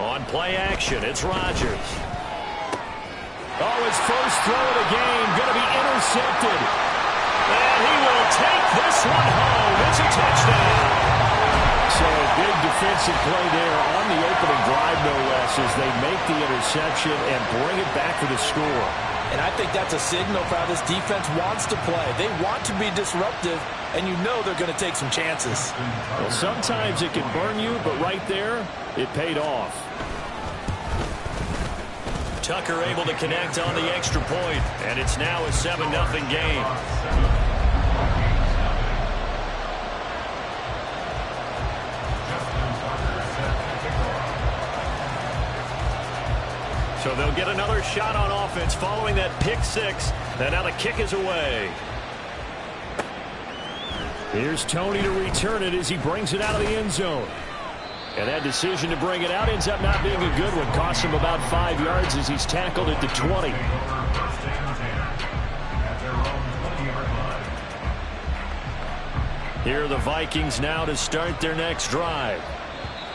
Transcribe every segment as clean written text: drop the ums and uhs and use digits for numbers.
On play action, it's Rodgers. Oh, his first throw of the game going to be intercepted. And he will take this one home. It's a touchdown. So big defensive play there on the opening drive, no less, as they make the interception and bring it back for the score. And I think that's a signal for how this defense wants to play. They want to be disruptive, and you know they're going to take some chances. Well, sometimes it can burn you, but right there, it paid off. Tucker able to connect on the extra point, and it's now a 7-0 game. So they'll get another shot on offense following that pick six. And now the kick is away. Here's Tony to return it as he brings it out of the end zone. And that decision to bring it out ends up not being a good one. Costs him about 5 yards as he's tackled at the 20. Here are the Vikings now to start their next drive.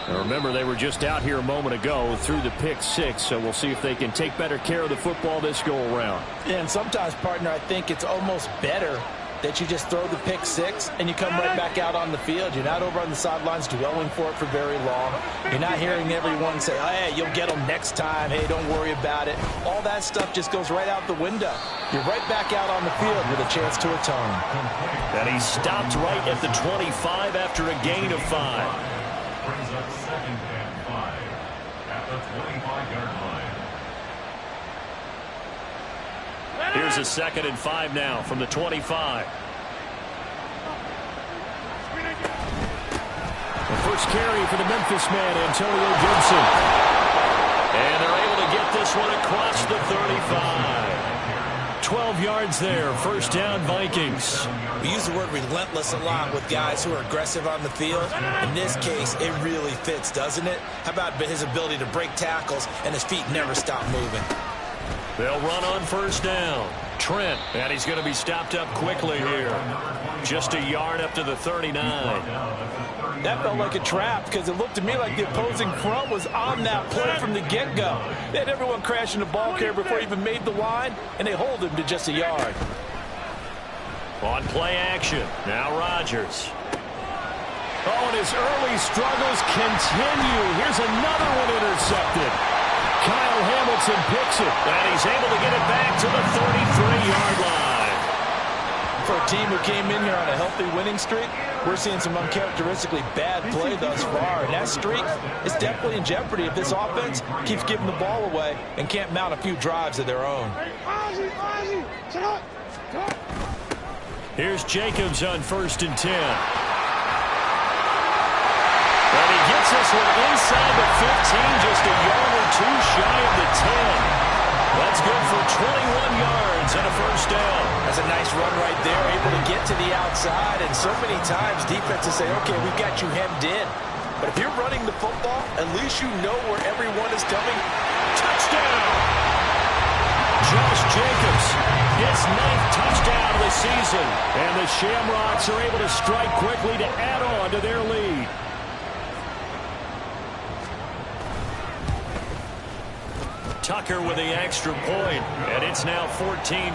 Now remember, they were just out here a moment ago through the pick six, so we'll see if they can take better care of the football this go around. And sometimes, partner, I think it's almost better that you just throw the pick six and you come right back out on the field. You're not over on the sidelines dwelling for it for very long. You're not hearing everyone say, hey, you'll get them next time. Hey, don't worry about it. All that stuff just goes right out the window. You're right back out on the field with a chance to atone. And he stopped right at the 25 after a gain of 5. Brings up 2nd and 5 at the 25-yard line. Here's a 2nd and 5 now from the 25. The first carry for the Memphis man, Antonio Gibson. And they're able to get this one across the 35. 12 yards there. First down, Vikings. We use the word relentless a lot with guys who are aggressive on the field. In this case, it really fits, doesn't it? How about his ability to break tackles and his feet never stop moving? They'll run on first down. Trent, and he's going to be stopped up quickly here. Just a yard up to the 39. That felt like a trap because it looked to me like the opposing front was on that play from the get-go. They had everyone crashing the ball carrier before he even made the line, and they hold him to just a yard. On play action, now Rodgers. Oh, and his early struggles continue. Here's another one intercepted. Kyle Hamilton picks it, and he's able to get it back to the 33-yard line. For a team who came in here on a healthy winning streak, we're seeing some uncharacteristically bad play thus far, and that streak is definitely in jeopardy if this offense keeps giving the ball away and can't mount a few drives of their own. Here's Jacobs on 1st and 10. And he gets this one inside the 15, just a yard or two shy of the 10. That's good for 21 yards and a first down. That's a nice run right there, able to get to the outside. And so many times defenses say, okay, we've got you hemmed in. But if you're running the football, at least you know where everyone is coming. Touchdown! Josh Jacobs, his 9th touchdown of the season. And the Shamrocks are able to strike quickly to add on to their lead. Tucker with the extra point, and it's now 14-0.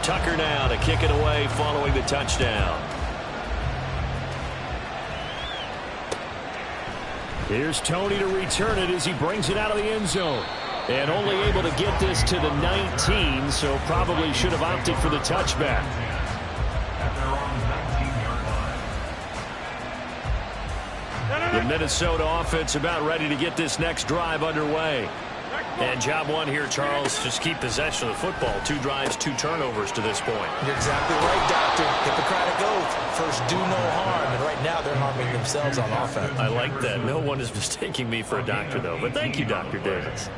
Tucker now to kick it away following the touchdown. Here's Tony to return it as he brings it out of the end zone. And only able to get this to the 19, so probably should have opted for the touchback. The Minnesota offense about ready to get this next drive underway. And job one here, Charles, just keep possession of the football. 2 drives, 2 turnovers to this point. You're exactly right, Doctor. Hippocratic oath. First, do no harm. And right now, they're harming themselves on offense. I like that. No one is mistaking me for a doctor, though. But thank you, Dr. Davis.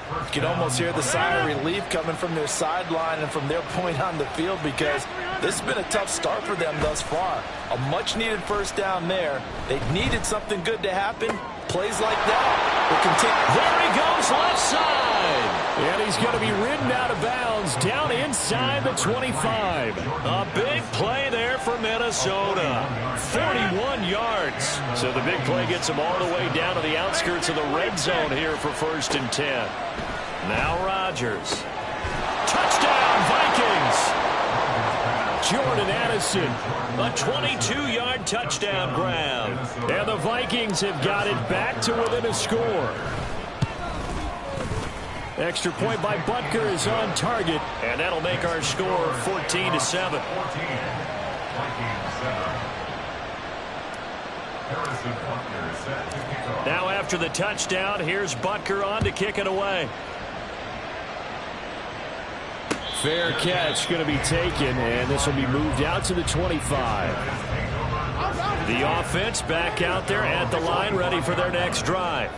You can almost hear the sigh of relief coming from their sideline and from their point on the field because this has been a tough start for them thus far. A much-needed first down there. They needed something good to happen, Plays like that will continue. There he goes, left side. And he's going to be ridden out of bounds down inside the 25. A big play there for Minnesota. 41 yards. So the big play gets him all the way down to the outskirts of the red zone here for 1st and 10. Now Rodgers. Touchdown, Vikings. Jordan Addison, a 22-yard touchdown grab. And the Vikings have got it back to within a score. Extra point by Butker is on target, and that'll make our score 14-7. Now after the touchdown, here's Butker on to kick it away. Fair catch going to be taken, and this will be moved out to the 25. The offense back out there at the line, ready for their next drive.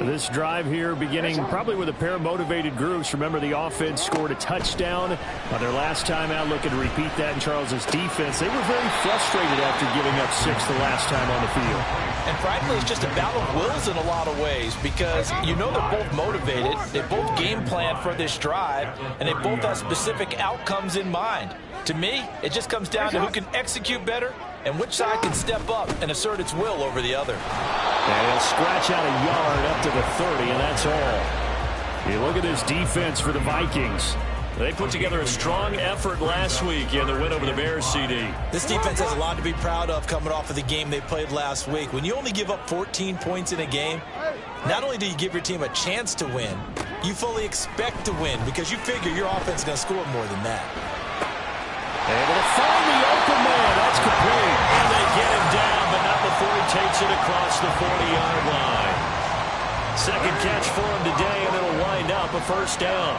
This drive here beginning probably with a pair of motivated groups. Remember, the offense scored a touchdown on their last time out, looking to repeat that in Charles's defense. They were very frustrated after giving up 6 the last time on the field. And frankly, it's just a battle of wills in a lot of ways because you know they're both motivated. They both game plan for this drive, and they both have specific outcomes in mind. To me, it just comes down to who can execute better and which side can step up and assert its will over the other. And he'll scratch out a yard up to the 30, and that's all. You look at this defense for the Vikings. They put together a strong effort last week in the win over the Bears, CD. This defense has a lot to be proud of coming off of the game they played last week. When you only give up 14 points in a game, not only do you give your team a chance to win, you fully expect to win because you figure your offense is going to score more than that. Able to find the open man. That's complete. And they get him down, but not before he takes it across the 40-yard line. Second catch for him today, and it'll wind up a first down.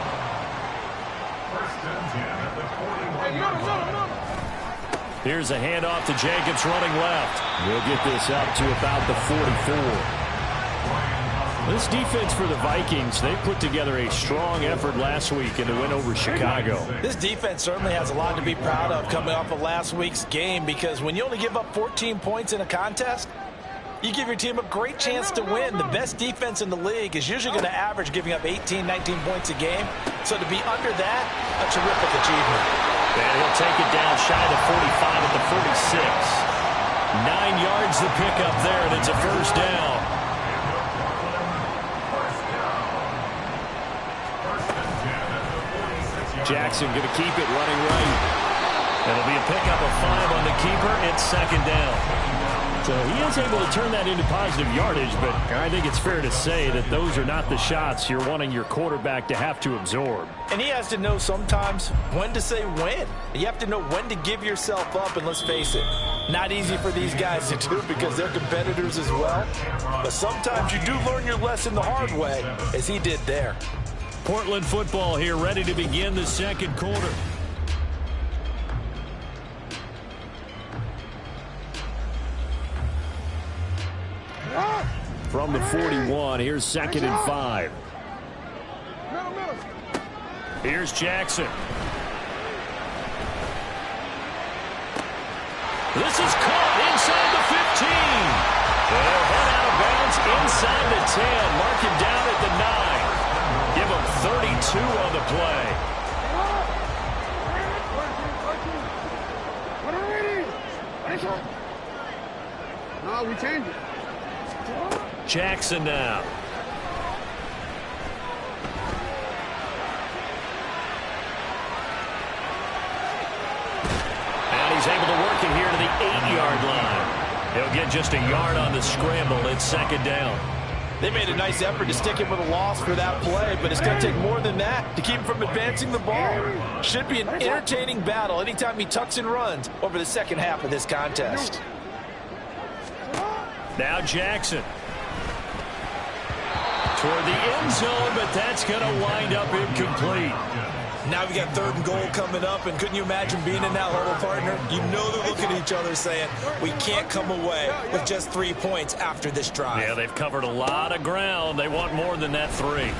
Here's a handoff to Jacobs running left. We'll get this up to about the 44. This defense for the Vikings, they put together a strong effort last week in the win over Chicago. This defense certainly has a lot to be proud of coming off of last week's game because when you only give up 14 points in a contest, you give your team a great chance to win. The best defense in the league is usually going to average giving up 18, 19 points a game. So to be under that, a terrific achievement. And he'll take it down shy of the 45 at the 46. 9 yards the pickup there, and it's a first down. Jackson going to keep it running right. It'll be a pickup of 5 on the keeper. It's second down. So he is able to turn that into positive yardage, but I think it's fair to say that those are not the shots you're wanting your quarterback to have to absorb. And he has to know sometimes when to say when. You have to know when to give yourself up, and let's face it, not easy for these guys to do because they're competitors as well. But sometimes you do learn your lesson the hard way, as he did there. Portland football here, ready to begin the second quarter. From the 41, here's 2nd and 5. Here's Jackson. This is caught inside the 15. They'll head out of bounds inside the 10. Mark him down at the 9. Give him 32 on the play. No, we changed it. Jackson now. And he's able to work it here to the 8-yard line. He'll get just a yard on the scramble. It's second down. They made a nice effort to stick him with a loss for that play, but it's going to take more than that to keep him from advancing the ball. Should be an entertaining battle anytime he tucks and runs over the second half of this contest. Now Jackson. Toward the end zone, but that's going to wind up incomplete. Now we got 3rd and goal coming up, and couldn't you imagine being in that huddle, partner? You know they're looking at each other saying, we can't come away with just 3 points after this drive. Yeah, they've covered a lot of ground. They want more than that 3. Meanwhile,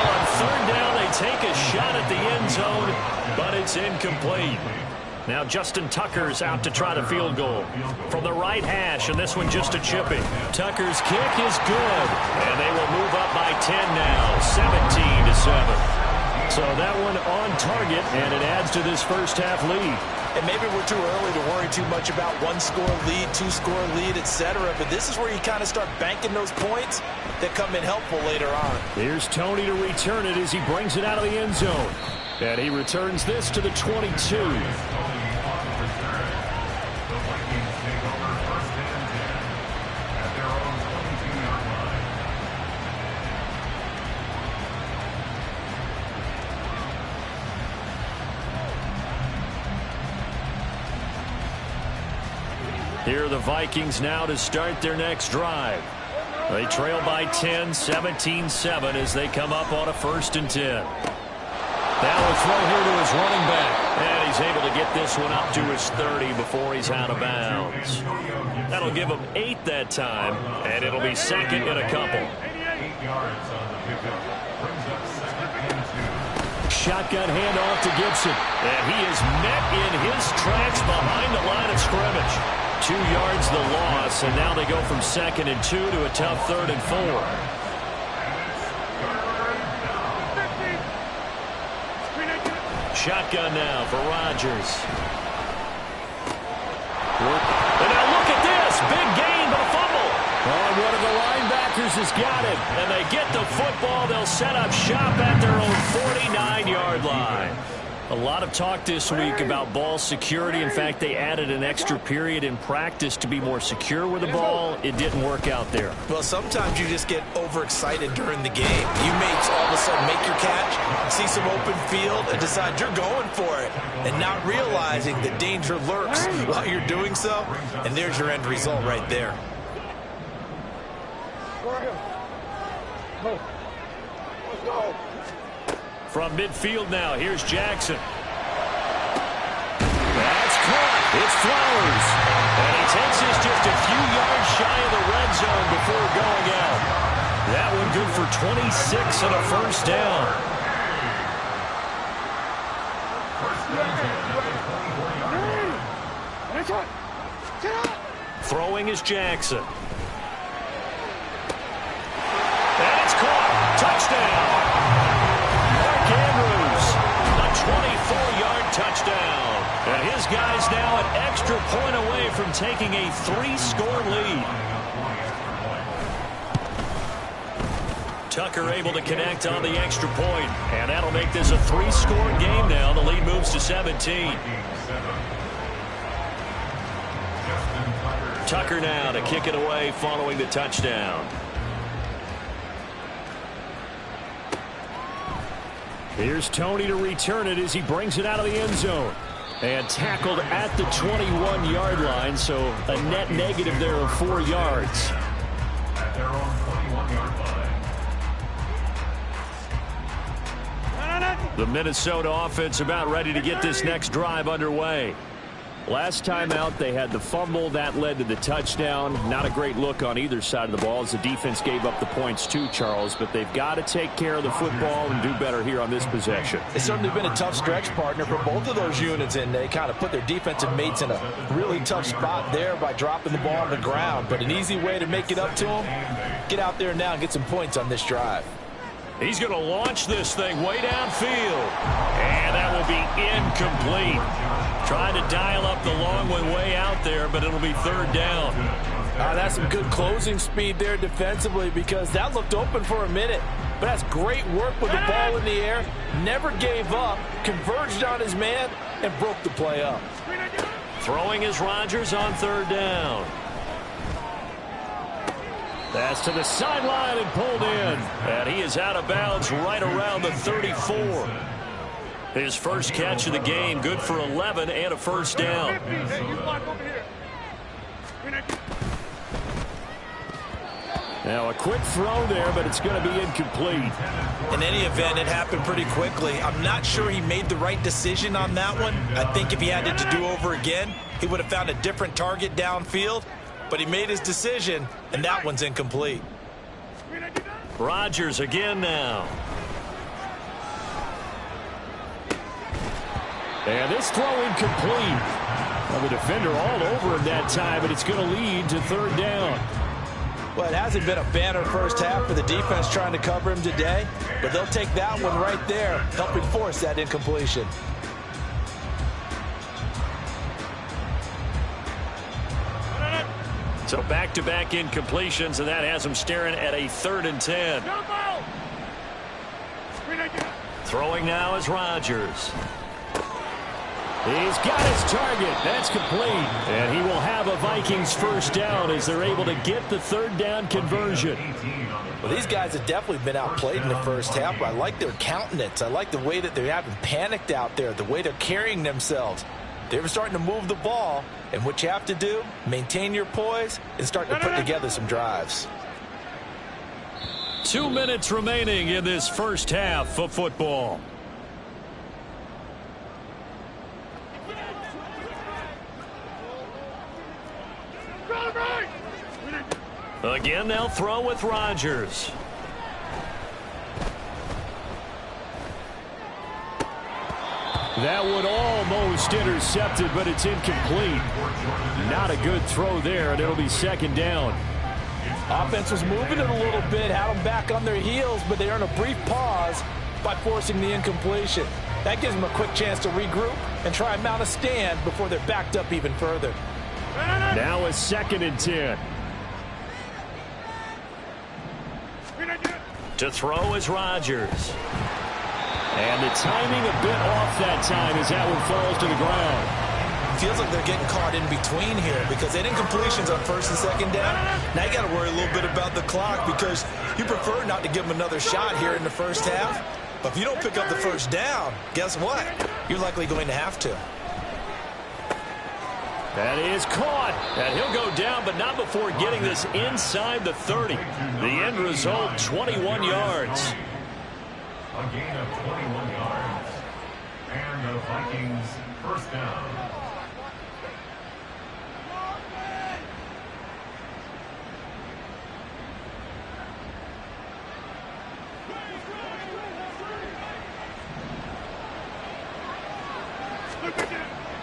on 3rd down, they take a shot at the end zone, but it's incomplete. Now Justin Tucker's out to try the field goal from the right hash, and this one just a chipping. Tucker's kick is good, and they will move up by 10 now, 17-7. So that one on target, and it adds to this first half lead. And maybe we're too early to worry too much about one-score lead, two-score lead, etc. But this is where you kind of start banking those points that come in helpful later on. Here's Tony to return it as he brings it out of the end zone. And he returns this to the 22. Here are the Vikings now to start their next drive. They trail by 10, 17-7 as they come up on a 1st and 10. That will throw here to his running back. And he's able to get this one up to his 30 before he's out of bounds. That'll give him 8 that time, and it'll be 2nd and a couple. 8 yards on the pickup. Brings up 2nd and 2. Shotgun handoff to Gibson. And he is met in his tracks behind the line of scrimmage. 2 yards the loss, and now they go from 2nd and 2 to a tough 3rd and 4. Shotgun now for Rodgers. And now look at this. Big gain, but a fumble. Oh, one of the linebackers has got it. And they get the football. They'll set up shop at their own 49-yard line. A lot of talk this week about ball security. In fact, they added an extra period in practice to be more secure with the ball. It didn't work out there. Well, sometimes you just get overexcited during the game. You may all of a sudden make your catch, see some open field, and decide you're going for it, and not realizing the danger lurks while you're doing so. And there's your end result right there. Let's go. From midfield now, here's Jackson. That's caught. It's Flowers. And he takes us just a few yards shy of the red zone before going out. That one good for 26 and a 1st down. Throwing is Jackson. And it's caught. Touchdown. Andrews, a 24-yard touchdown. And his guys now an extra point away from taking a 3-score lead. Tucker able to connect on the extra point, and that'll make this a 3-score game now. The lead moves to 17. Tucker now to kick it away following the touchdown. Here's Tony to return it as he brings it out of the end zone. And tackled at the 21-yard line, so a net negative there of 4 yards. At their own 21-yard line. The Minnesota offense about ready to get this next drive underway. Last time out, they had the fumble. That led to the touchdown. Not a great look on either side of the ball as the defense gave up the points too, Charles. But they've got to take care of the football and do better here on this possession. It's certainly been a tough stretch, partner, for both of those units, and they kind of put their defensive mates in a really tough spot there by dropping the ball on the ground. But an easy way to make it up to them, get out there now and get some points on this drive. He's going to launch this thing way downfield. And that will be incomplete. Trying to dial up the long one way out there, but it'll be 3rd down. That's some good closing speed there defensively, because that looked open for a minute. But that's great work with the ball in the air. Never gave up, converged on his man, and broke the play up. Throwing is Rodgers on 3rd down. That's to the sideline and pulled in. And he is out of bounds right around the 34. His first catch of the game, good for 11 and a 1st down. Now a quick throw there, but it's going to be incomplete. In any event, it happened pretty quickly. I'm not sure he made the right decision on that one. I think if he had it to do over again, he would have found a different target downfield. But he made his decision, and that one's incomplete. Rodgers again now. And this throw incomplete. Well, the defender all over him that time, but it's going to lead to third down. Well, it hasn't been a banner first half for the defense trying to cover him today, but they'll take that one right there, helping force that incompletion. So back-to-back incompletions, and that has him staring at a 3rd and 10. Throwing now is Rodgers. He's got his target. That's complete. And he will have a Vikings first down as they're able to get the 3rd down conversion. Well, these guys have definitely been outplayed in the first half, but I like their countenance. I like the way that they haven't panicked out there, the way they're carrying themselves. They're starting to move the ball, and what you have to do, maintain your poise and start to put together some drives. 2 minutes remaining in this first half of football. Again, they'll throw with Rodgers. That would almost intercepted, but it's incomplete. Not a good throw there, and it'll be 2nd down. Offense was moving it a little bit, had them back on their heels, but they earn a brief pause by forcing the incompletion. That gives them a quick chance to regroup and try and mount a stand before they're backed up even further. Now a 2nd and 10. To throw is Rodgers. And the timing a bit off that time as that one falls to the ground. Feels like they're getting caught in between here because they had incompletions on 1st and 2nd down. Now you got to worry a little bit about the clock because you prefer not to give them another shot here in the first half. But if you don't pick up the 1st down, guess what? You're likely going to have to. That is caught. And he'll go down, but not before getting this inside the 30. The end result, 21 yards. A gain of 21 yards. And the Vikings first down.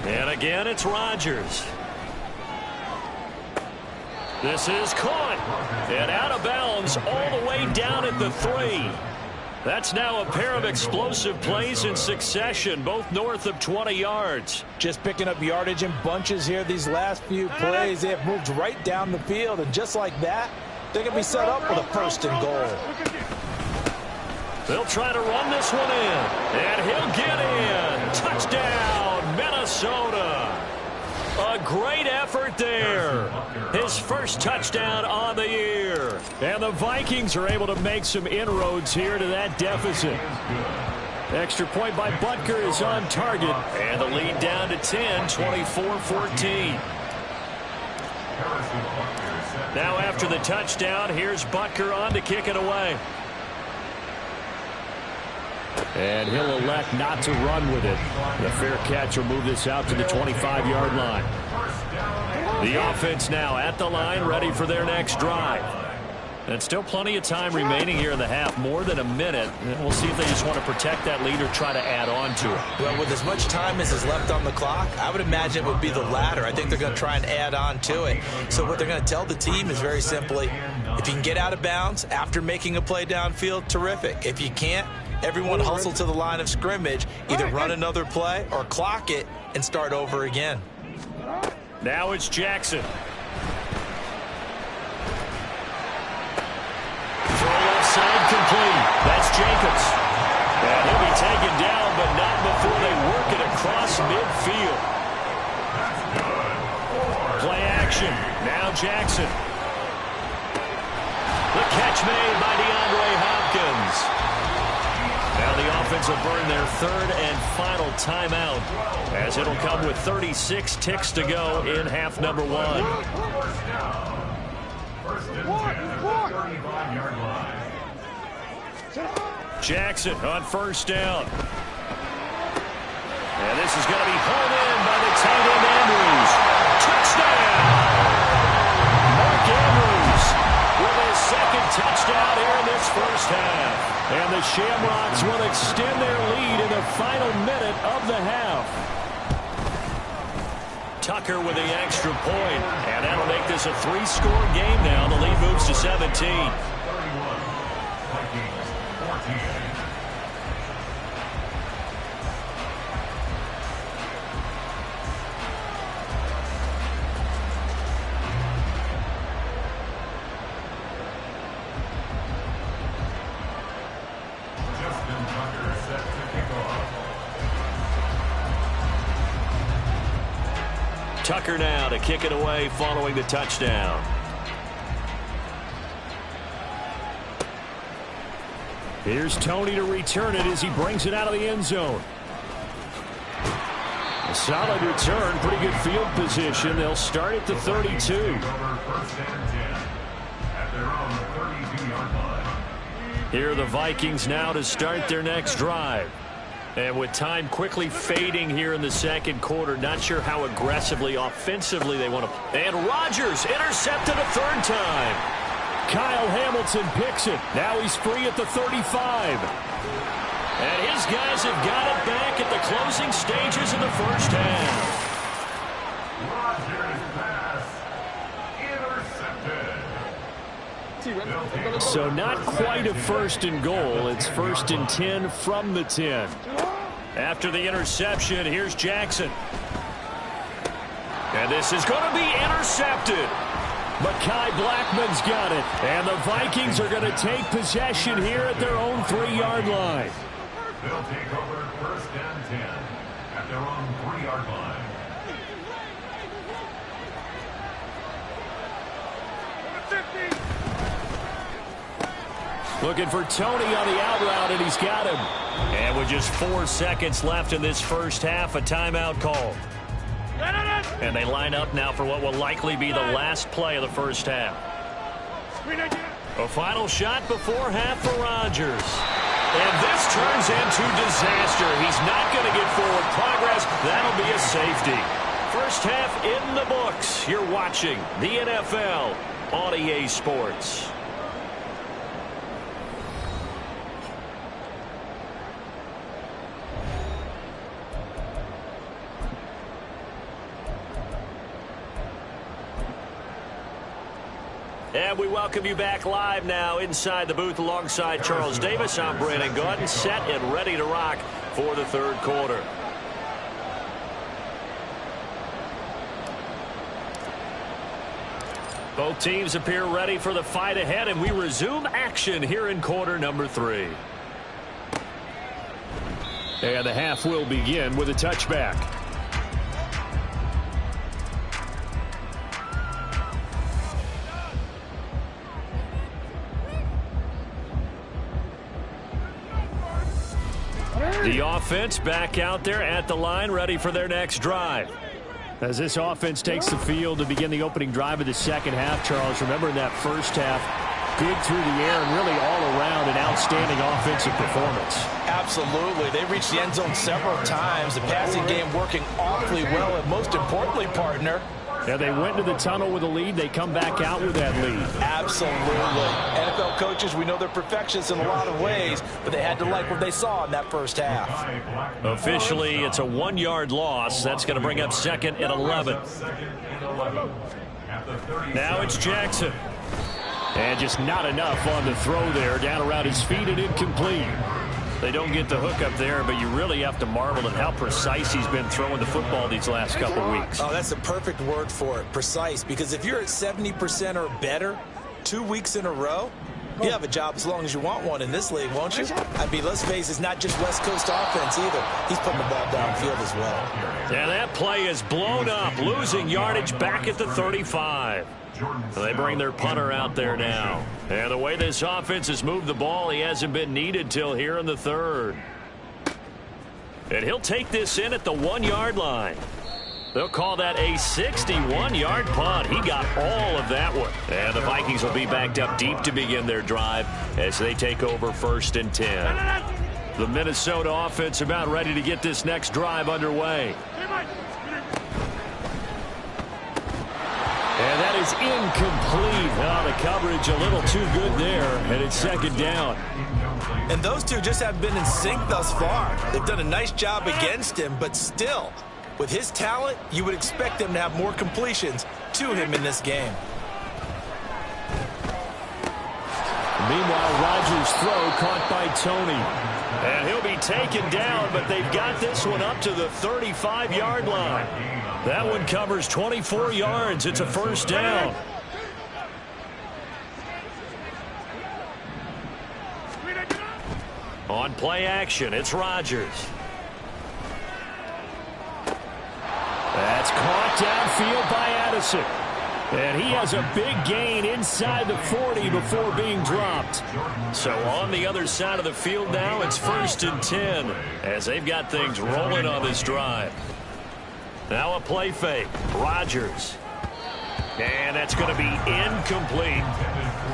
And again, it's Rodgers. This is caught. And out of bounds all the way down at the 3. That's now a pair of explosive plays in succession, both north of 20 yards. Just picking up yardage in bunches here these last few plays. They have moved right down the field, and just like that, they're going to be set up with a 1st and goal. They'll try to run this one in, and he'll get in. Touchdown, Minnesota. A great effort there. His first touchdown on the year. And the Vikings are able to make some inroads here to that deficit. Extra point by Butker is on target. And the lead down to 10, 24-14. Now after the touchdown, here's Butker on to kick it away. And he'll elect not to run with it. The fair catch will move this out to the 25-yard line. The offense now at the line, ready for their next drive. And still plenty of time remaining here in the half, more than a minute. We'll see if they just want to protect that lead or try to add on to it. Well, with as much time as is left on the clock, I would imagine it would be the latter. I think they're going to try and add on to it. So what they're going to tell the team is very simply, if you can get out of bounds after making a play downfield, terrific. If you can't, everyone hustle to the line of scrimmage, either run another play or clock it and start over again. Now it's Jackson. Throw left side complete. That's Jacobs. And he'll be taken down, but not before they work it across midfield. Play action. Now Jackson. The catch made by DeAndre Hopkins. Now the offense will burn their 3rd and final timeout as it'll come with 36 ticks to go in half number 1. First and 10 at the 35-yard line. Jackson on 1st down. And this is going to be hauled in by the tight end Andrews. Touchdown! Mark Andrews with his 2nd touchdown here in this first half. And the Shamrocks will extend their lead in the final minute of the half. Tucker with the extra point, and that'll make this a 3-score game now. The lead moves to 17. Tucker now to kick it away following the touchdown. Here's Tony to return it as he brings it out of the end zone. A solid return, pretty good field position. They'll start at the 32. Here are the Vikings now to start their next drive. And with time quickly fading here in the second quarter, not sure how aggressively, offensively they want to. And Rodgers intercepted a third time. Kyle Hamilton picks it. Now he's free at the 35. And his guys have got it back at the closing stages of the first half. So not quite a first and goal. It's first and 10 from the 10. After the interception, here's Jackson. And this is going to be intercepted. Mekhi Blackman's got it. And the Vikings are going to take possession here at their own 3-yard line. They'll take over first and 10 at their own 3-yard line. Looking for Tony on the out route, and he's got him. And with just 4 seconds left in this first half, a timeout call. And they line up now for what will likely be the last play of the first half. A final shot before half for Rodgers. And this turns into disaster. He's not going to get forward progress. That'll be a safety. First half in the books. You're watching the NFL on EA Sports. And we welcome you back live now inside the booth alongside Charles Davis. I'm Brandon Gaudin, set and ready to rock for the third quarter. Both teams appear ready for the fight ahead, and we resume action here in quarter number 3. And the half will begin with a touchback. The offense back out there at the line, ready for their next drive. As this offense takes the field to begin the opening drive of the second half, Charles, remember in that first half, good through the air and really all around an outstanding offensive performance. Absolutely. They reached the end zone several times. The passing game working awfully well, and most importantly, partner, yeah, they went to the tunnel with a lead. They come back out with that lead. Absolutely. NFL coaches, we know they're perfectionists in a lot of ways, but they had to like what they saw in that first half. Officially, it's a 1-yard loss. That's going to bring up second and 11. Now it's Jackson. And just not enough on the throw there. Down around his feet and incomplete. They don't get the hook up there, but you really have to marvel at how precise he's been throwing the football these last couple weeks. Oh, that's the perfect word for it, precise, because if you're at 70% or better 2 weeks in a row, you have a job as long as you want one in this league, won't you? I mean, let's face it, it's not just West Coast offense either. He's putting the ball downfield as well. And that play is blown up, losing yardage back at the 35. They bring their punter out there now. And the way this offense has moved the ball, he hasn't been needed till here in the third. And he'll take this in at the 1-yard line. They'll call that a 61-yard punt. He got all of that one. And the Vikings will be backed up deep to begin their drive as they take over first and 10. The Minnesota offense about ready to get this next drive underway. And And that is incomplete. Oh, the coverage a little too good there, and it's second down. And those two just have been in sync thus far. They've done a nice job against him, but still, with his talent, you would expect him to have more completions to him in this game. Meanwhile, Rodgers' throw caught by Tony. And he'll be taken down, but they've got this one up to the 35-yard line. That one covers 24 yards. It's a first down. On play action, it's Rodgers. That's caught downfield by Addison. And he has a big gain inside the 40 before being dropped. So on the other side of the field now, it's 1st and 10 as they've got things rolling on this drive. Now a play fake. Rodgers. And that's going to be incomplete.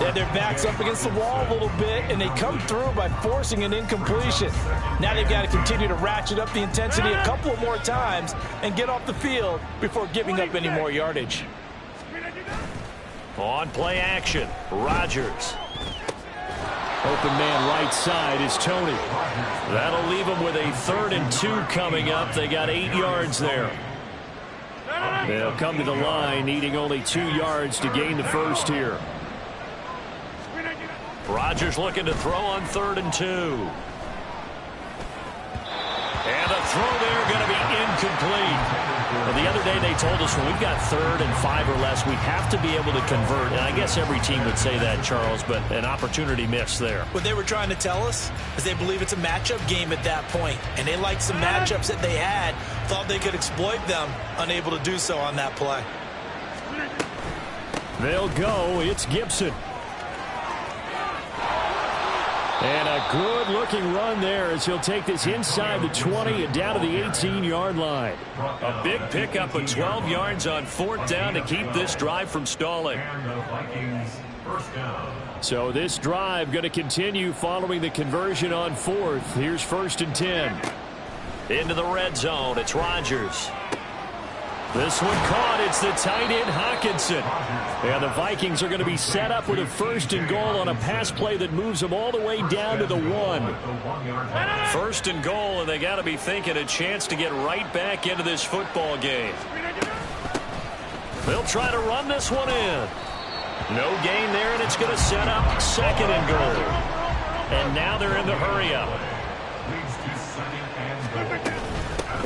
Yeah, their back's up against the wall a little bit, and they come through by forcing an incompletion. Now they've got to continue to ratchet up the intensity a couple more times and get off the field before giving up any more yardage. On play action, Rodgers. Open man right side is Tony. That'll leave them with a 3rd and 2 coming up. They got 8 yards there. They'll come to the line needing only 2 yards to gain the first here. Rodgers looking to throw on 3rd and 2. And the throw there going to be incomplete. Well, the other day they told us when we've got 3rd and 5 or less, we have to be able to convert. And I guess every team would say that, Charles, but an opportunity missed there. What they were trying to tell us is they believe it's a matchup game at that point. And they liked some matchups that they had, thought they could exploit them, unable to do so on that play. They'll go. It's Gibson. And a good-looking run there as he'll take this inside the 20 and down to the 18-yard line. A big pickup of 12 yards on 4th down to keep this drive from stalling. So this drive going to continue following the conversion on 4th. Here's 1st and 10. Into the red zone. It's Rodgers. This one caught. It's the tight end, Hockenson. And the Vikings are going to be set up with a 1st and goal on a pass play that moves them all the way down to the 1. 1st and goal, and they got to be thinking a chance to get right back into this football game. They'll try to run this one in. No gain there, and it's going to set up 2nd and goal. And now they're in the hurry up.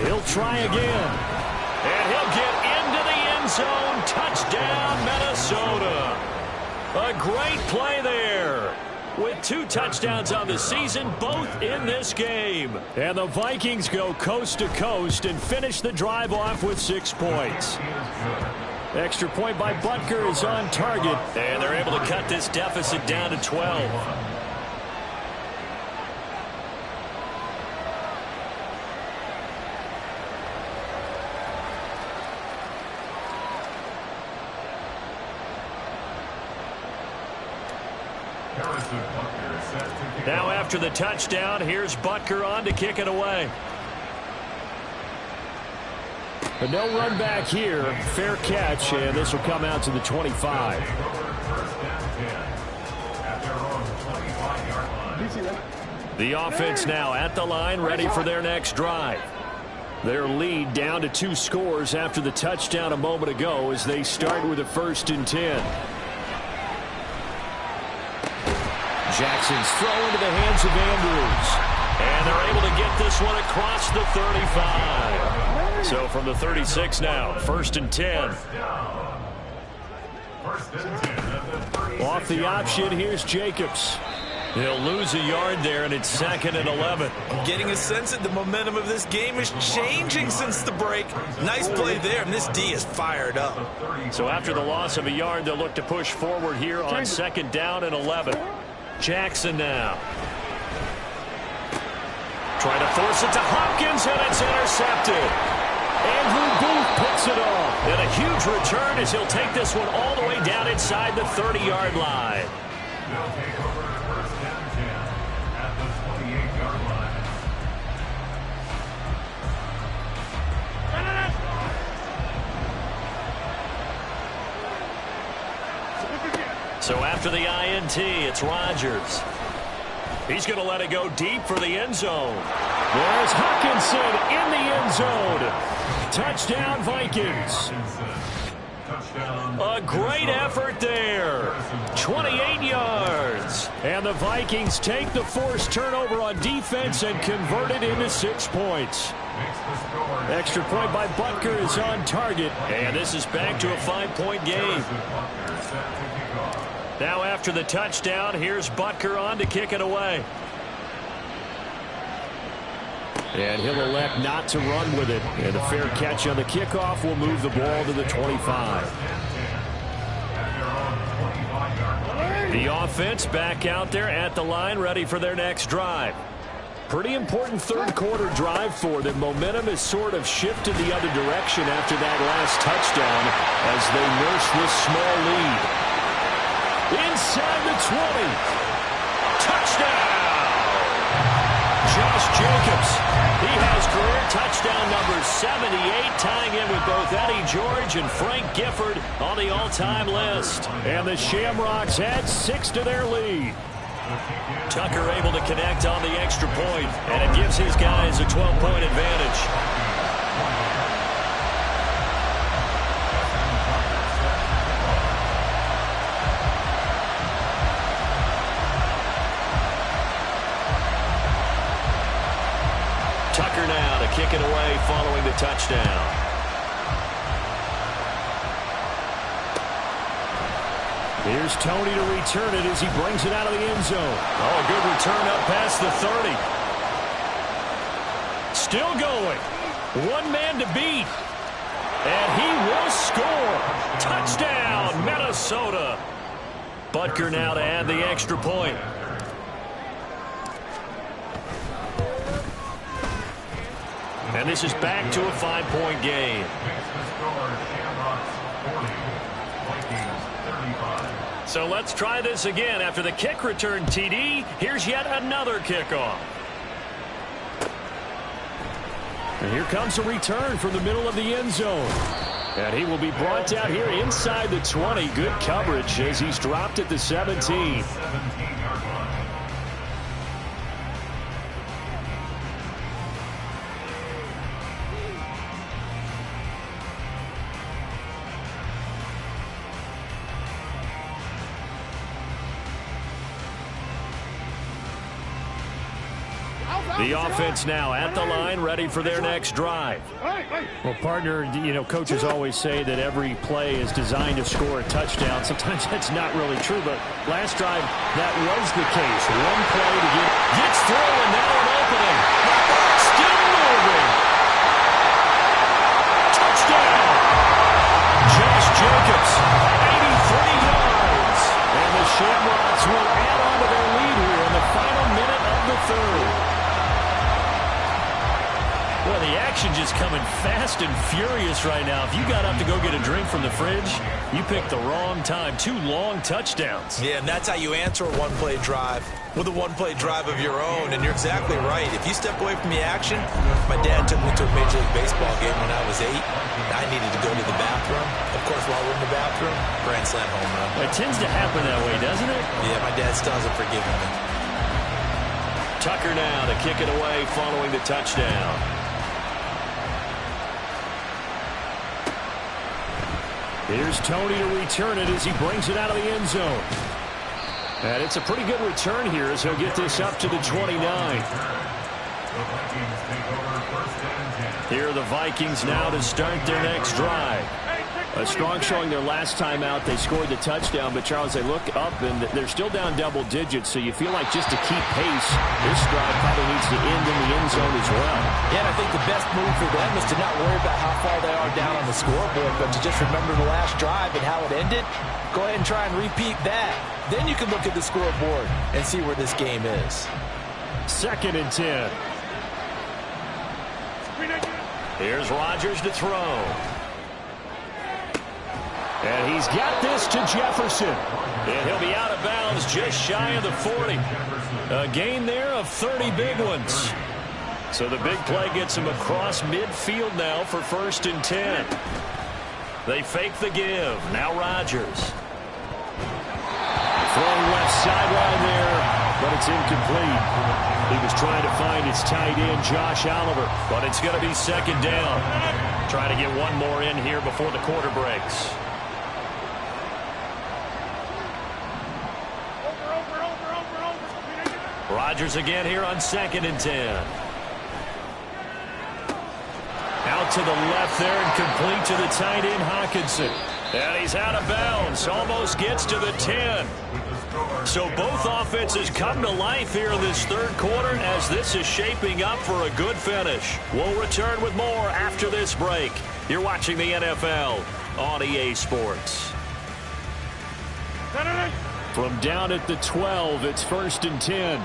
He'll try again. And he'll get into the end zone. Touchdown, Minnesota. A great play there. With 2 touchdowns on the season, both in this game. And the Vikings go coast to coast and finish the drive off with 6 points. Extra point by Butker is on target. And they're able to cut this deficit down to 12. Now after the touchdown, here's Butker on to kick it away. But no run back here. Fair catch, and this will come out to the 25. The offense now at the line, ready for their next drive. Their lead down to 2 scores after the touchdown a moment ago as they start with a 1st and 10. Jackson's throw into the hands of Andrews. And they're able to get this one across the 35. So from the 36 now, 1st and 10. Off the option, here's Jacobs. He'll lose a yard there, and it's 2nd and 11. I'm getting a sense that the momentum of this game is changing since the break. Nice play there, and this D is fired up. So after the loss of a yard, they'll look to push forward here on 2nd down and 11. Jackson now. Trying to force it to Hopkins, and it's intercepted. Andrew Booth picks it off. And a huge return as he'll take this one all the way down inside the 30-yard line. They'll take over 1st and 10 at the 28-yard line. So after the INT, it's Rodgers. He's going to let it go deep for the end zone. There's Hawkinson in the end zone. Touchdown, Vikings. A great effort there. 28 yards. And the Vikings take the forced turnover on defense and convert it into 6 points. Extra point by Butker is on target. And this is back to a 5-point game. Now after the touchdown, here's Butker on to kick it away. And he'll elect not to run with it. And a fair catch on the kickoff will move the ball to the 25. The offense back out there at the line, ready for their next drive. Pretty important third quarter drive for them. Momentum has sort of shifted the other direction after that last touchdown as they nurse this small lead. Inside the 20. Touchdown! Josh Jacobs. He has career touchdown number 78, tying in with both Eddie George and Frank Gifford on the all-time list. And the Shamrocks add 6 to their lead. Tucker able to connect on the extra point, and it gives his guys a 12-point advantage. Tucker now to kick it away following the touchdown. Here's Tony to return it as he brings it out of the end zone. Oh, a good return up past the 30. Still going. One man to beat. And he will score. Touchdown, Minnesota. Butker now to add the extra point. And this is back to a 5-point game. So let's try this again. After the kick return TD, here's yet another kickoff. And here comes a return from the middle of the end zone. And he will be brought down here inside the 20. Good coverage as he's dropped at the 17. The offense now at the line, ready for their next drive. Well, partner, coaches always say that every play is designed to score a touchdown. Sometimes that's not really true, but last drive, that was the case. One play to gets through, and now an opening. Still moving. Touchdown. Josh Jacobs, 83 yards. And the Shamrocks will add on to their lead here in the final minute of the third. Well, the action just coming fast and furious right now. If you got up to go get a drink from the fridge, you picked the wrong time. 2 long touchdowns. Yeah, and that's how you answer a one-play drive with a one-play drive of your own. And you're exactly right. If you step away from the action, my dad took me to a Major League Baseball game when I was 8. I needed to go to the bathroom. Of course, while we're in the bathroom, grand slam home run. It tends to happen that way, doesn't it? Yeah, my dad still hasn't forgiven me. Tucker now to kick it away following the touchdown. Here's Tony to return it as he brings it out of the end zone. And it's a pretty good return here as he'll get this up to the 29. Here are the Vikings now to start their next drive. A strong showing their last time out. They scored the touchdown, but Charles, they look up and they're still down double digits, so you feel like just to keep pace, this drive probably needs to end in the end zone as well. Yeah, and I think the best move for them is to not worry about how far they are down on the scoreboard, but to just remember the last drive and how it ended. Go ahead and try and repeat that. Then you can look at the scoreboard and see where this game is. 2nd and 10. Here's Rodgers to throw. And he's got this to Jefferson. And he'll be out of bounds just shy of the 40. A gain there of 30 big ones. So the big play gets him across midfield now for 1st and 10. They fake the give. Now Rodgers. Throwing left sideline there, but it's incomplete. He was trying to find his tight end, Josh Oliver. But it's going to be second down. Trying to get one more in here before the quarter breaks. Rodgers again here on 2nd and 10. Out to the left there and complete to the tight end, Hawkinson. And he's out of bounds. Almost gets to the 10. So both offenses come to life here in this third quarter as this is shaping up for a good finish. We'll return with more after this break. You're watching the NFL on EA Sports. From down at the 12, it's 1st and 10.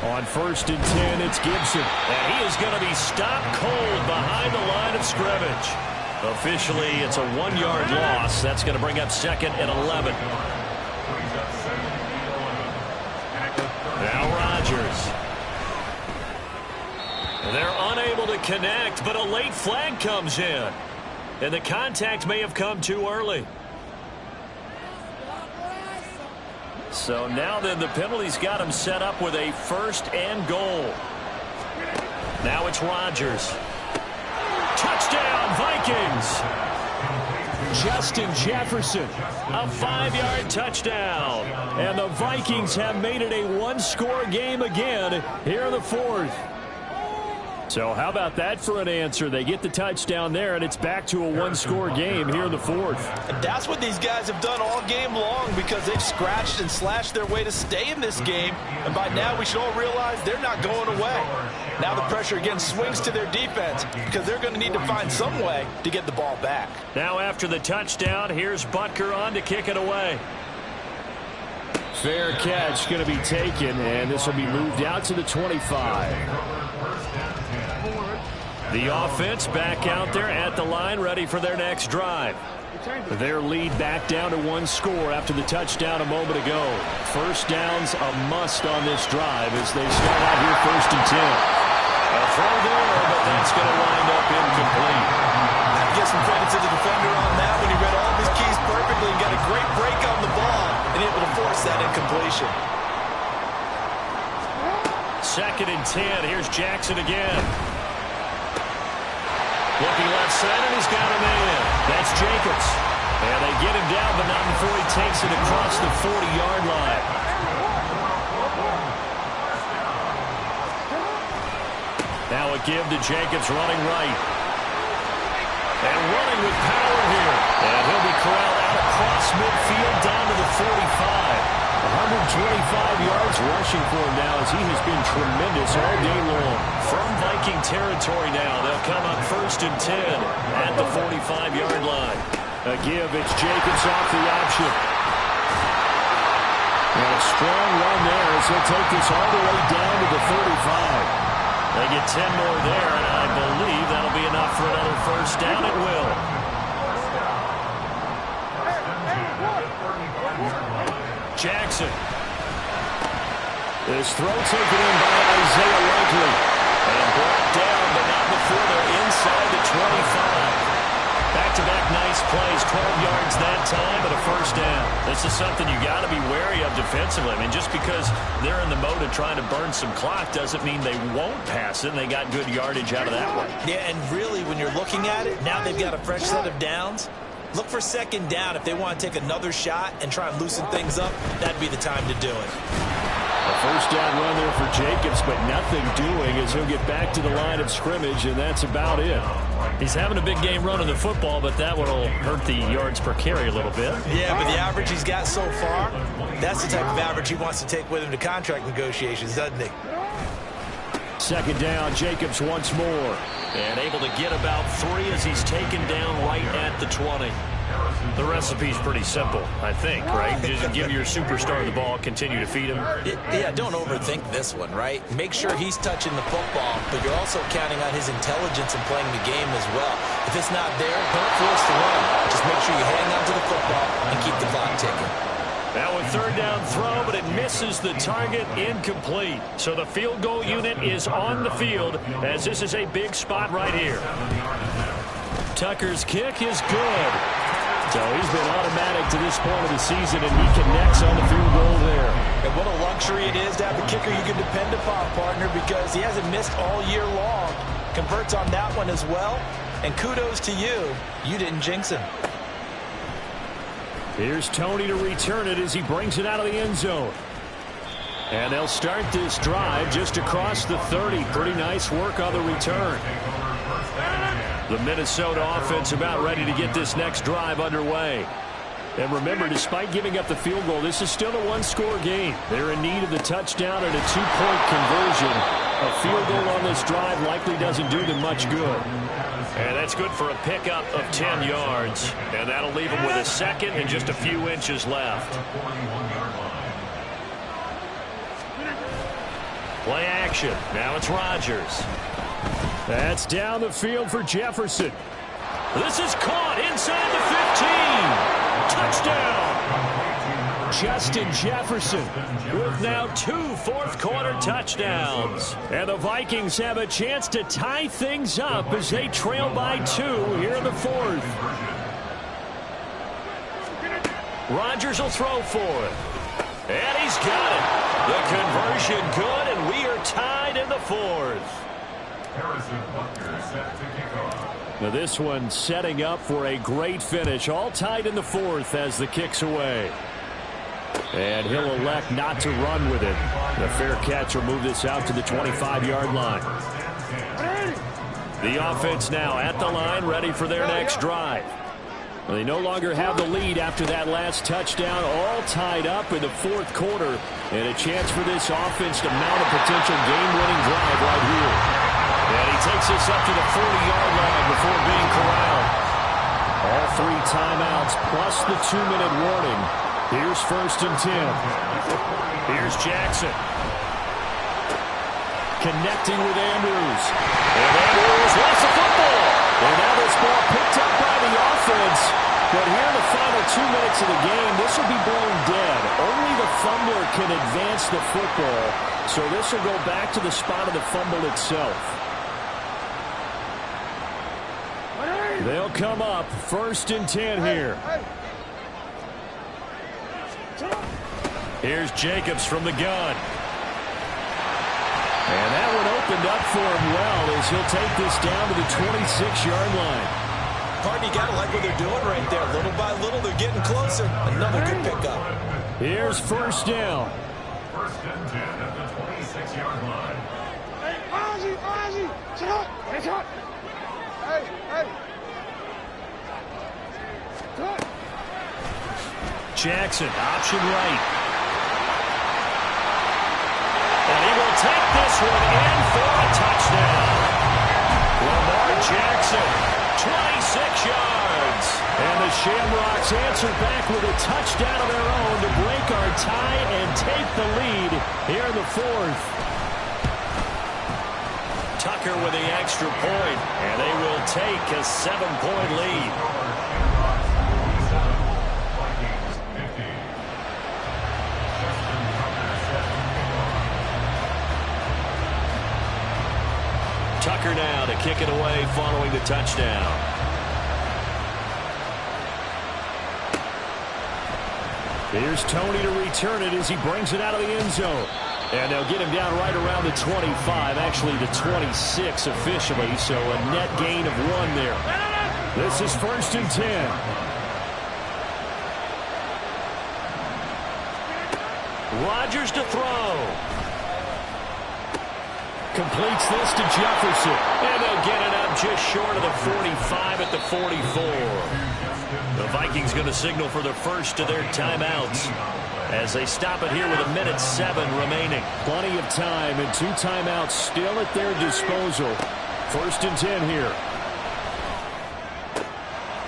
On 1st and 10, it's Gibson. And he is going to be stopped cold behind the line of scrimmage. Officially, it's a 1-yard loss. That's going to bring up 2nd and 11. Now Rodgers. They're unable to connect, but a late flag comes in. And the contact may have come too early. So now then the penalty's got him set up with a 1st and goal. Now it's Rodgers. Touchdown, Vikings. Justin Jefferson. A 5-yard touchdown. And the Vikings have made it a one-score game again here in the 4th. So how about that for an answer? They get the touchdown there, and it's back to a one-score game here in the 4th. And that's what these guys have done all game long because they've scratched and slashed their way to stay in this game. And by now we should all realize they're not going away. Now the pressure again swings to their defense because they're going to need to find some way to get the ball back. Now after the touchdown, here's Butker on to kick it away. Fair catch going to be taken, and this will be moved out to the 25. The offense back out there at the line, ready for their next drive. Their lead back down to one score after the touchdown a moment ago. First down's a must on this drive as they start out here 1st and 10. A throw there, but that's going to wind up incomplete. Give some credit to the defender on that when he read all of his keys perfectly and got a great break on the ball and able to force that incompletion. 2nd and 10. Here's Jackson again. Looking left side, and he's got him in. That's Jacobs. And they get him down, but not before he takes it across the 40-yard line. Now a give to Jacobs running right. And running with power here. And he'll be corralled out across midfield down to the 45. 125 yards rushing for him now as he has been tremendous all day long. From Viking territory now, they'll come up 1st and 10 at the 45-yard line. A give, it's Jacobs off the option. And a strong run there as he'll take this all the way down to the 35. They get 10 more there, and I believe that'll be enough for another 1st down. It will. Jackson. This throw taken in by Isaiah Likely. And brought down, but not before they're inside the 25. Back-to-back nice plays, 12 yards that time, but a 1st down. This is something you got to be wary of defensively. I mean, just because they're in the mode of trying to burn some clock doesn't mean they won't pass it, and they got good yardage out of that one. Yeah, and really, when you're looking at it, now they've got a fresh set of downs. Look for 2nd down. If they want to take another shot and try and loosen things up, that'd be the time to do it. A 1st down run there for Jacobs, but nothing doing as he'll get back to the line of scrimmage, and that's about it. He's having a big game running the football, but that will hurt the yards per carry a little bit. Yeah, but the average he's got so far, that's the type of average he wants to take with him to contract negotiations, doesn't he? 2nd down, Jacobs once more. And able to get about 3 as he's taken down right at the 20. The recipe's pretty simple, I think, right? Just give your superstar the ball, continue to feed him. Yeah, don't overthink this one, right? Make sure he's touching the football, but you're also counting on his intelligence in playing the game as well. If it's not there, don't force the run. Just make sure you hang on to the football and keep the clock ticking. Now a 3rd down throw, but it misses the target, incomplete. So the field goal unit is on the field as this is a big spot right here. Tucker's kick is good. So he's been automatic to this point of the season, and he connects on the field goal there. And what a luxury it is to have a kicker you can depend upon, partner, because he hasn't missed all year long. Converts on that one as well. And kudos to you. You didn't jinx him. Here's Tony to return it as he brings it out of the end zone. And they'll start this drive just across the 30. Pretty nice work on the return. The Minnesota offense about ready to get this next drive underway. And remember, despite giving up the field goal, this is still a one-score game. They're in need of the touchdown and a two-point conversion. A field goal on this drive likely doesn't do them much good. And that's good for a pickup of 10 yards. And that'll leave them with a second and just a few inches left. Play action. Now it's Rodgers. That's down the field for Jefferson. This is caught inside the 15. Touchdown. Justin Jefferson with now 2 fourth-quarter touchdowns. And the Vikings have a chance to tie things up as they trail by 2 here in the 4th. Rodgers will throw for it. And he's got it. The conversion good, and we are tied in the 4th. Now this one setting up for a great finish. All tied in the 4th as the kick's away. And he'll elect not to run with it. The fair catch will move this out to the 25-yard line. The offense now at the line, ready for their next drive. Well, they no longer have the lead after that last touchdown, all tied up in the 4th quarter. And a chance for this offense to mount a potential game-winning drive right here. And he takes this up to the 40-yard line before being corralled. All 3 timeouts plus the 2-minute warning. Here's 1st and 10. Here's Jackson. Connecting with Andrews. And Andrews lost the football. And now this ball picked up by the offense. But here in the final 2 minutes of the game, this will be blown dead. Only the fumbler can advance the football. So this will go back to the spot of the fumble itself. They'll come up 1st and 10 here. Here's Jacobs from the gun. And that one opened up for him well as he'll take this down to the 26-yard line. Partner, you got to like what they're doing right there. Little by little, they're getting closer. Another good pickup. Here's 1st down. 1st and 10 at the 26-yard line. Hey, Ozzy, sit up. Hey. Good. Jackson, option right. And he will take this one in for a touchdown. Lamar Jackson, 26 yards. And the Shamrocks answer back with a touchdown of their own to break our tie and take the lead here in the 4th. Tucker with the extra point, and they will take a 7-point lead. Tucker now to kick it away following the touchdown. Here's Tony to return it as he brings it out of the end zone. And they'll get him down right around the 25, actually the 26 officially, so a net gain of 1 there. This is 1st and 10. Rodgers to throw. Completes this to Jefferson. And they'll get it up just short of the 45 at the 44. The Vikings going to signal for the first of their timeouts as they stop it here with 1:07 remaining. Plenty of time and 2 timeouts still at their disposal. 1st and 10 here.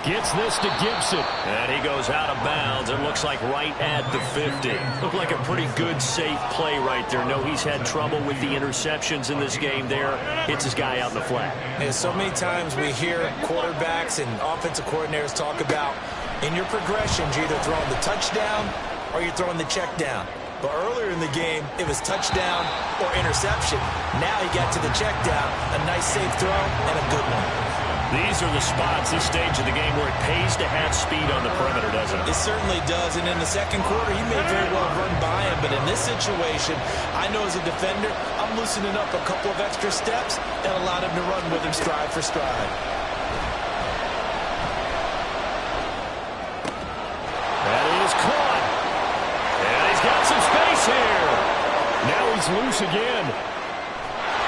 Gets this to Gibson. And he goes out of bounds. It looks like right at the 50. Looked like a pretty good, safe play right there. No, he's had trouble with the interceptions in this game there. Hits his guy out in the flat. And so many times we hear quarterbacks and offensive coordinators talk about in your progressions, you're either throwing the touchdown or you're throwing the check down. But earlier in the game, it was touchdown or interception. Now he got to the check down, a nice safe throw, and a good one. These are the spots, this stage of the game, where it pays to have speed on the perimeter, doesn't it? It certainly does, and in the second quarter, he may very well run by him, but in this situation, I know as a defender, I'm loosening up a couple of extra steps that allowed him to run with him stride for stride. That is caught. And he's got some space here. Now he's loose again.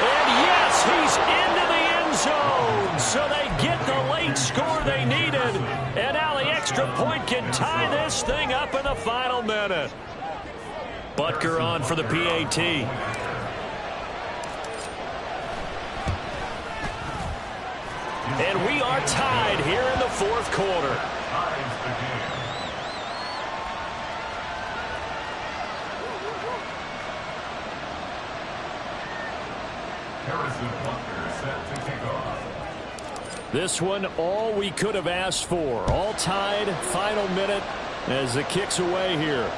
And yes, he's into the end zone. So they get the late score they needed. And now the extra point can tie this thing up in the final minute. Butker on for the PAT. And we are tied here in the fourth quarter. This one, all we could have asked for. All tied, final minute as the kick's away here.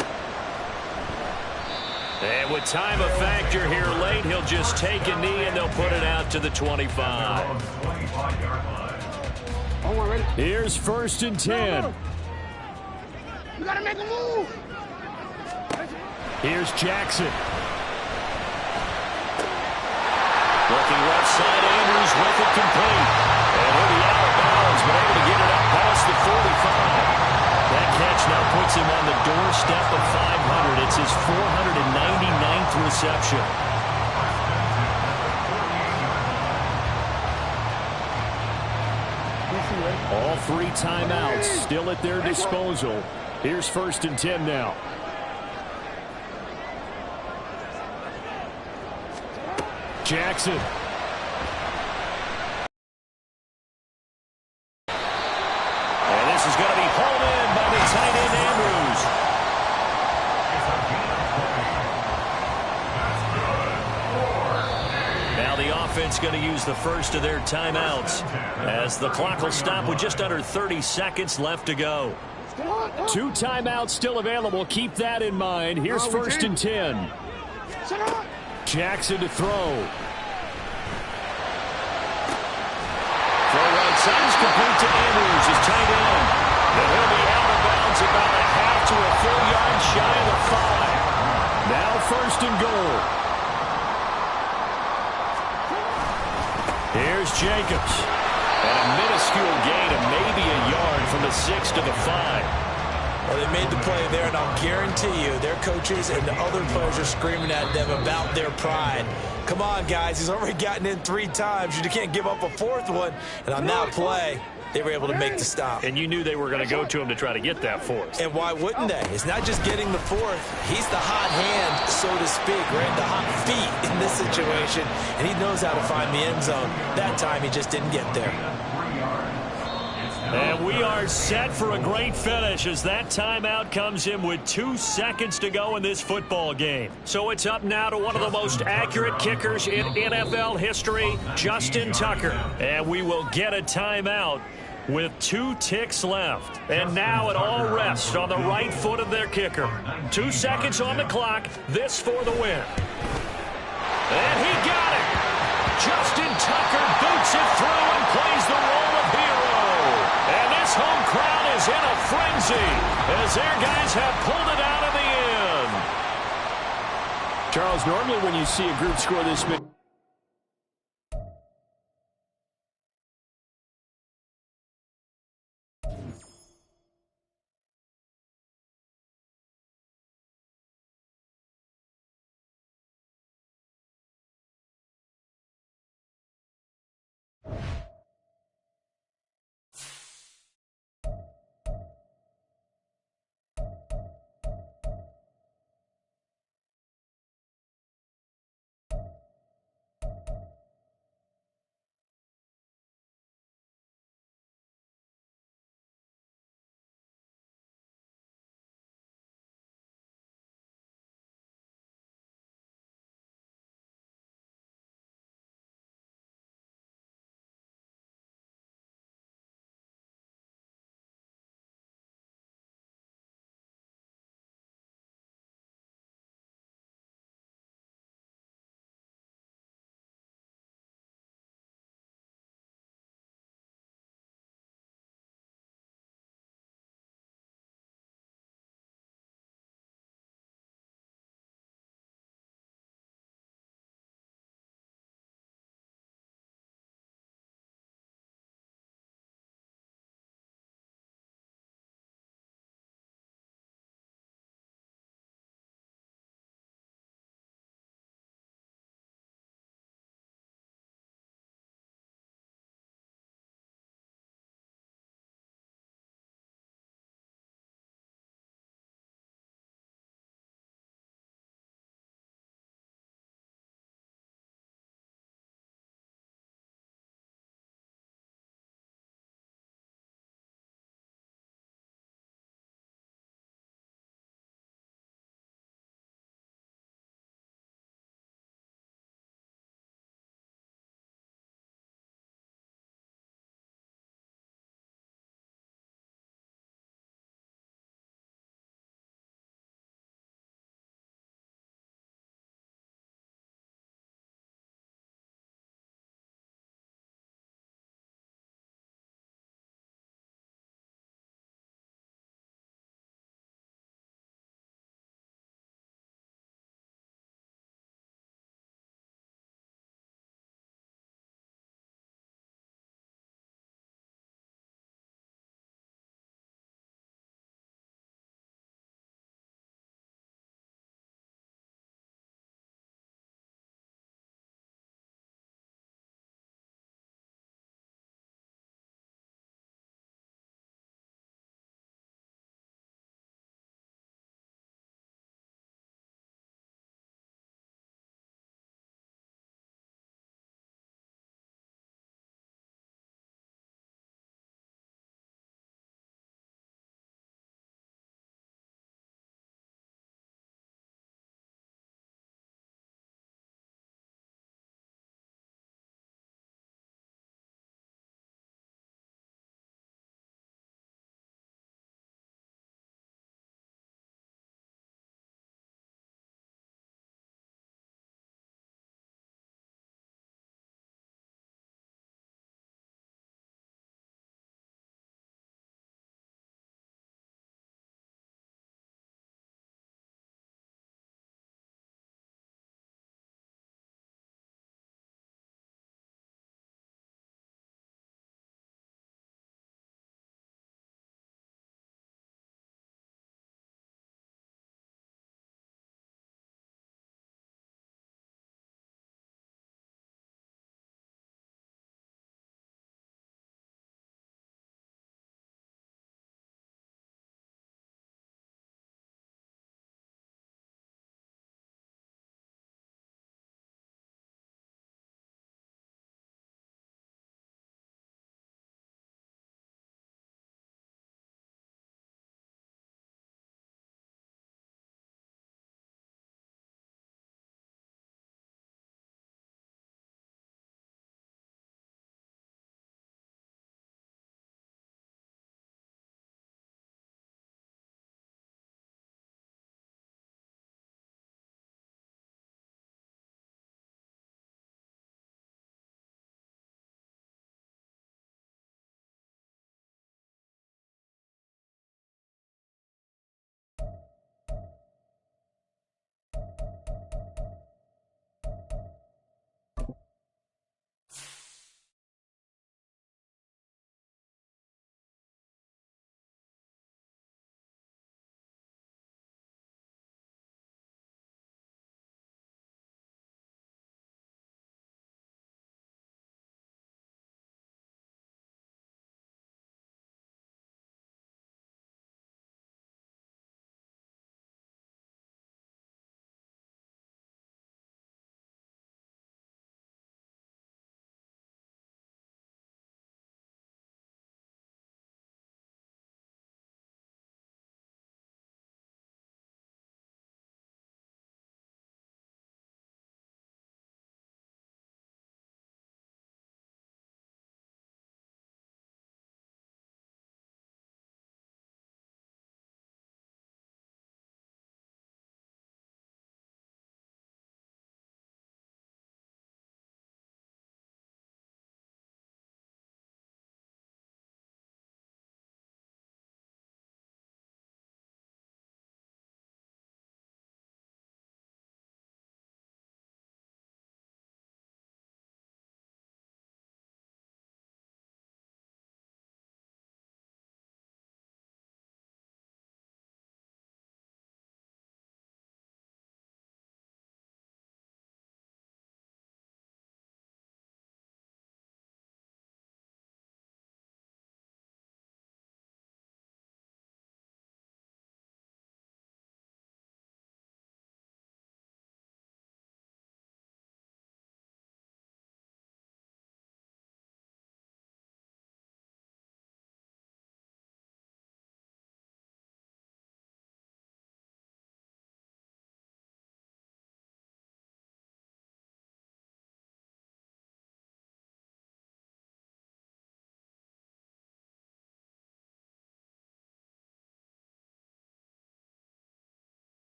And with time a factor here late, he'll just take a knee and they'll put it out to the 25. Here's 1st and 10. You gotta make a move. Here's Jackson. Looking left side, Andrews with it complete. And he'll be out of bounds, but able to get it up past the 45. That catch now puts him on the doorstep of 500. It's his 499th reception. All 3 timeouts still at their disposal. Here's 1st and 10 now. Jackson. And this is going to be hauled in by the tight end, Andrews. Now the offense going to use the first of their timeouts as the clock will stop with just under 30 seconds left to go. 2 timeouts still available. Keep that in mind. Here's 1st and 10. Jackson to throw. Throw right side is complete to Andrews, his tight end. And he'll be out of bounds about a half to a full yard shy of the 5. Now 1st and goal. Here's Jacobs. And a minuscule gain of maybe a yard from the 6 to the 5. Well, they made the play there, and I'll guarantee you their coaches and the other players are screaming at them about their pride. Come on, guys. He's already gotten in 3 times. You can't give up a 4th one. And on that play, they were able to make the stop. And you knew they were going to go to him to try to get that 4th. And why wouldn't they? It's not just getting the 4th. He's the hot hand, so to speak, right? The hot feet in this situation. And he knows how to find the end zone. That time, he just didn't get there. And we are set for a great finish as that timeout comes in with 2 seconds to go in this football game. So it's up now to one of the most accurate kickers in NFL history, Justin Tucker. And we will get a timeout with 2 ticks left. And now it all rests on the right foot of their kicker. 2 seconds on the clock. This for the win. And he got it. Justin Tucker boots it through and plays the role of hero. And this home crowd is in a frenzy as their guys have pulled it out of the end. Charles, normally when you see a group score this big,